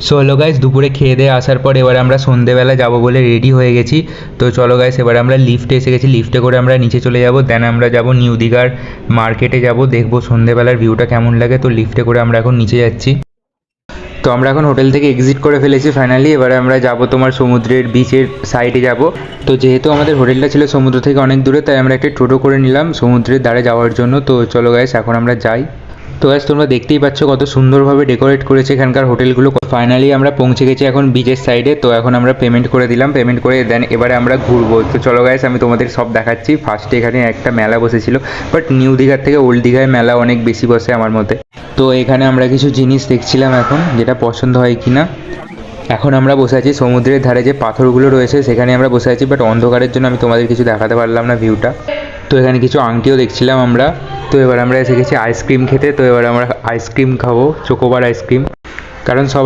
So হলো guys, দুপুরে খেয়ে দিয়ে আসার পর এবার আমরা সন্ধেবেলা যাবো বলে রেডি হয়ে গেছি। তো চলো গাইস, এবার আমরা লিফটে এসে গেছি। লিফটে করে আমরা নিচে চলে যাব, দেন আমরা যাব নিউ দীঘার মার্কেটে যাব, দেখবো সন্ধেবেলার ভিউটা কেমন লাগে। তো লিফটে করে আমরা এখন নিচে যাচ্ছি। তো আমরা এখন হোটেল থেকে এক্সিট করে ফেলেছি ফাইনালি। এবারে আমরা যাব তোমার সমুদ্রের বিচের সাইডে যাব। তো যেহেতু আমাদের হোটেলটা ছিল সমুদ্র থেকে অনেক দূরে, তাই আমরা একটা টোটো করে নিলাম সমুদ্রের ধারে যাওয়ার জন্য। তো চলো গাইস, এখন আমরা যাই। তো গাইস, তোমরা দেখতেই পাচ্ছ কত সুন্দরভাবে ডেকোরেট করেছে এখানকার হোটেলগুলো। ফাইনালি আমরা পৌঁছে গেছি এখন বিচের সাইডে। তো এখন আমরা পেমেন্ট করে দিলাম, পেমেন্ট করে দেন এবারে আমরা ঘুরবো। তো চলো গাইস, আমি তোমাদের সব দেখাচ্ছি। ফার্স্টে এখানে একটা মেলা বসেছিল, বাট নিউ দীঘার থেকে ওল্ড দীঘায় মেলা অনেক বেশি বসে আমার মতে। তো এখানে আমরা কিছু জিনিস দেখছিলাম এখন, যেটা পছন্দ হয় কি না। এখন আমরা বসে আছি সমুদ্রের ধারে, যে পাথরগুলো রয়েছে সেখানে আমরা বসে আছি, বাট অন্ধকারের জন্য আমি তোমাদের কিছু দেখাতে পারলাম না ভিউটা। তো এখানে কিছু আংটিও দেখছিলাম আমরা। তো এবার আমরা এসে গেছি আইসক্রিম খেতে। তো এবার আমরা আইসক্রিম খাবো, চোকোবার আইসক্রিম, কারণ সব